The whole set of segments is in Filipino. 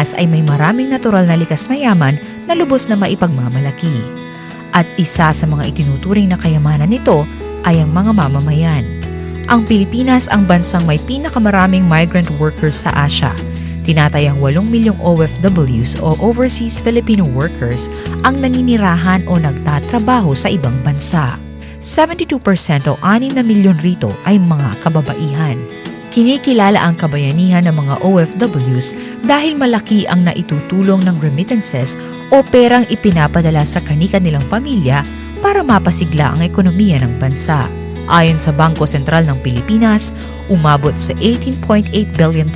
Pilipinas ay may maraming natural na likas na yaman na lubos na maipagmamalaki. At isa sa mga itinuturing na kayamanan nito ay ang mga mamamayan. Ang Pilipinas ang bansang may pinakamaraming migrant workers sa Asia. Tinatayang 8 milyong OFWs o Overseas Filipino Workers ang naninirahan o nagtatrabaho sa ibang bansa. 72% o 6 na milyon rito ay mga kababaihan. Kinikilala ang kabayanihan ng mga OFWs dahil malaki ang naitutulong ng remittances o perang ipinapadala sa kani-kanilang pamilya para mapasigla ang ekonomiya ng bansa. Ayon sa Bangko Sentral ng Pilipinas, umabot sa $18.8 billion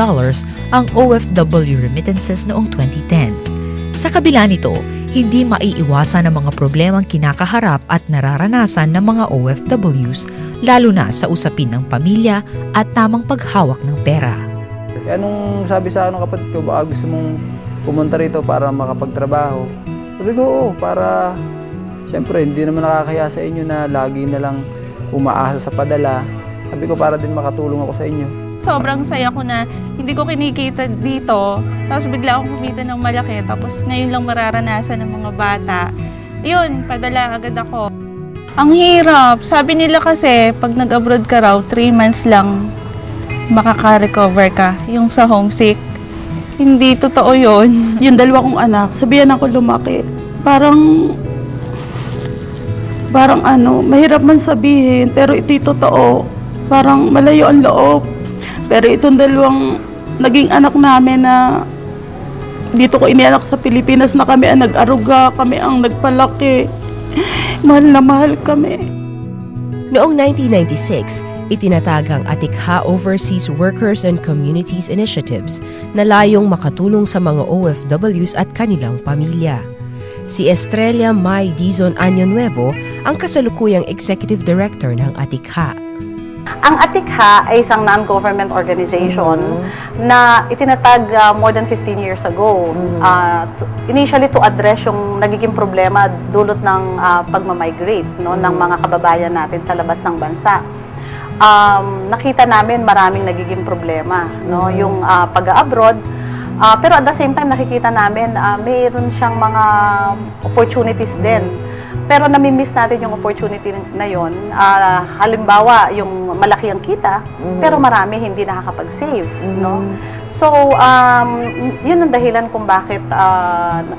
ang OFW remittances noong 2010. Sa kabila nito, hindi maiiwasan ang mga problemang kinakaharap at nararanasan ng mga OFWs, lalo na sa usapin ng pamilya at tamang paghawak ng pera. Kaya nung sabi sa kapatid ko, baka gusto mong pumunta rito para makapagtrabaho. Sabi ko, oo, para siyempre hindi naman nakakaya sa inyo na lagi na lang umaasa sa padala. Sabi ko, para din makatulong ako sa inyo. Sobrang saya ko na hindi ko kinikita dito, tapos bigla akong kumita ng malaki, tapos ngayon lang mararanasan ng mga bata. Yun, padala agad ako. Ang hirap. Sabi nila kasi, pag nag-abroad ka raw, 3 months lang makaka-recover ka. Yung sa homesick. Hindi totoo yun. Yung 2 kong anak, sabihan ako lumaki. Parang mahirap man sabihin, pero ito'y totoo. Parang malayo ang loob. Pero itong 2 naging anak namin na dito ko inianak sa Pilipinas na kami ang nag-aruga, kami ang nagpalaki. Mahal na mahal kami. Noong 1996, itinatag ang Atikha Overseas Workers and Communities Initiatives na layong makatulong sa mga OFWs at kanilang pamilya. Si Estrella May Dizon Año Nuevo ang kasalukuyang Executive Director ng Atikha. Ang Atikha ay isang non-government organization na itinatag more than 15 years ago. Initially to address yung nagiging problema dulot ng pagmamigrate ng mga kababayan natin sa labas ng bansa. Nakita namin maraming nagiging problema, yung pag-abroad. Pero at the same time, nakikita namin mayroon siyang mga opportunities din. Pero nami-miss natin yung opportunity na yon. Halimbawa, yung malaki ang kita, pero marami hindi nakakapag-save. So, yun ang dahilan kung bakit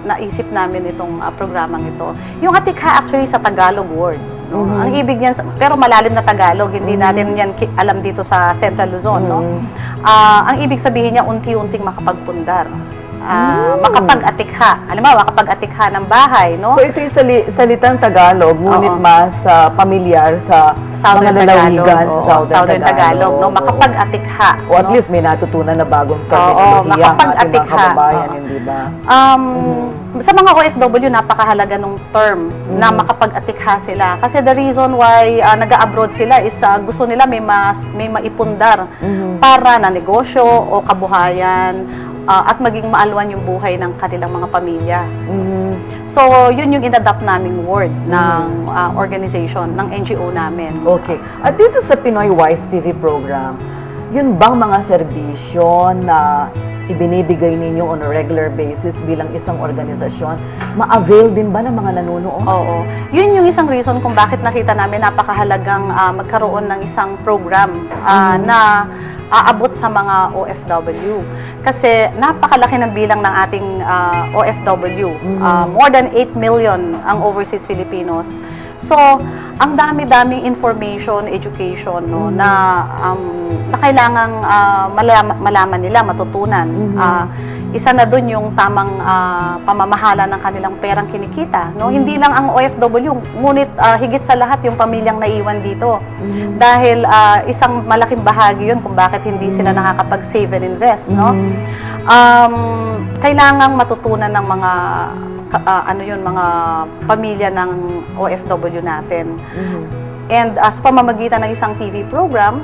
naisip namin itong programang ito. Yung Atikha actually sa Tagalog word. Ang ibig niyan, pero malalim na Tagalog, hindi natin yan alam dito sa Central Luzon. Ang ibig sabihin niya, unti-unting makapagpundar. Makapag-atikha. Halimbawa, makapag-atikha ng bahay, So ito yung salitang Tagalog, ngunit mas pamilyar sa Southern mga lalawigan Tagalog, sa Southern Tagalog. Makapag-atikha. O at least may natutunan na bagong terminolohiya ang ating mga kababayan, hindi ba? Sa mga OFW, napakahalaga nung term na makapag-atikha sila. Kasi the reason why nag-abroad sila is gusto nila may maipundar para na negosyo o kabuhayan, at maging maalwan yung buhay ng kanilang mga pamilya. So, yun yung in-adapt naming word ng organization, ng NGO namin. Okay. At dito sa Pinoy Wise TV program, yun bang mga serbisyo na ibinibigay ninyo on a regular basis bilang isang organisasyon, ma-avail din ba ng mga nanonood? Oo. Yun yung isang reason kung bakit nakita namin napakahalagang magkaroon ng isang program na aabot sa mga OFW. Kasi napakalaki ng bilang ng ating OFW. More than 8 million ang overseas Filipinos. So, ang dami-daming information, education na kailangang malaman nila, matutunan. Isa na dun yung tamang pamamahala ng kanilang perang kinikita. Hindi lang ang OFW, ngunit higit sa lahat yung pamilyang naiwan dito. Dahil isang malaking bahagi yun kung bakit hindi sila nakakapag-save and invest. Kailangang matutunan ng mga mga pamilya ng OFW natin. And sa pamamagitan ng isang TV program,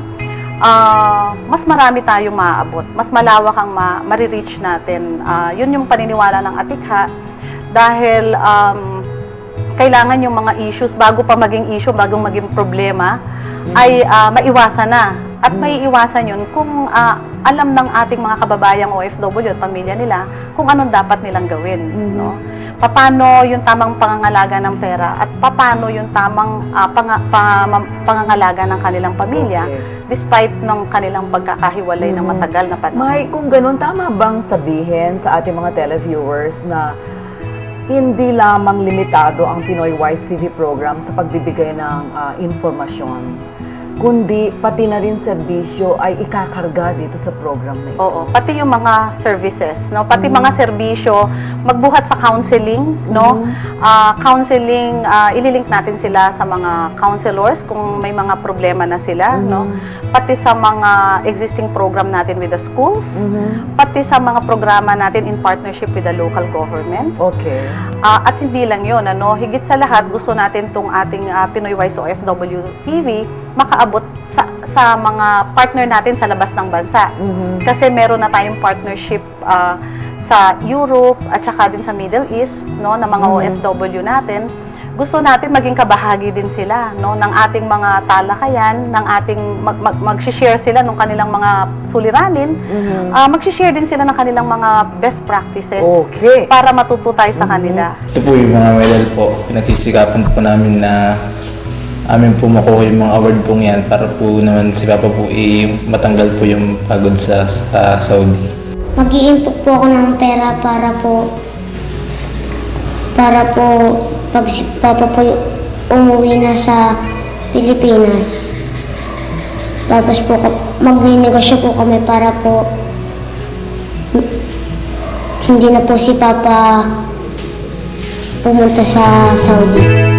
mas marami tayong maaabot, mas malawak ang ma-reach natin. Yun yung paniniwala ng Atikha dahil kailangan yung mga issues bago pa maging issue, bago maging problema, ay maiwasan na. At may iwasan yun kung alam ng ating mga kababayang OFW at pamilya nila kung anong dapat nilang gawin. No? Paano yung tamang pangangalaga ng pera at paano yung tamang pangangalaga ng kanilang pamilya despite ng kanilang pagkakahiwalay ng matagal na panahon. May, kung ganun, tama bang sabihin sa ating mga televiewers na hindi lamang limitado ang Pinoy Wise TV program sa pagbibigay ng informasyon, kundi pati na rin serbisyo ay ikakarga dito sa program na ito? Oo, pati yung mga services, no? Pati mga serbisyo, magbuhat sa counseling, no? Counseling, ililink natin sila sa mga counselors kung may mga problema na sila, no? Pati sa mga existing program natin with the schools, pati sa mga programa natin in partnership with the local government. Okay. At hindi lang yun, ano? Higit sa lahat, gusto natin tong ating Pinoy Wise OFW TV makaabot sa mga partner natin sa labas ng bansa. Kasi meron na tayong partnership sa Europe at saka din sa Middle East, no, ng mga OFW natin. Gusto natin maging kabahagi din sila, no, ng ating mga talakayan, ng ating mag-share sila ng kanilang mga suliranin. Mag-share din sila ng kanilang mga best practices Okay. para matuto tayo sa kanila. Ito po yung mga medal po. Pinagsisikapan po namin na amin po makuha yung mga award pong yan para po naman si Papa po matanggal po yung pagod sa Saudi. Mag-iimpok po ako ng pera para po pag si Papa po umuwi na sa Pilipinas. Tapos po magninegosyo po kami para po hindi na po si Papa pumunta sa Saudi.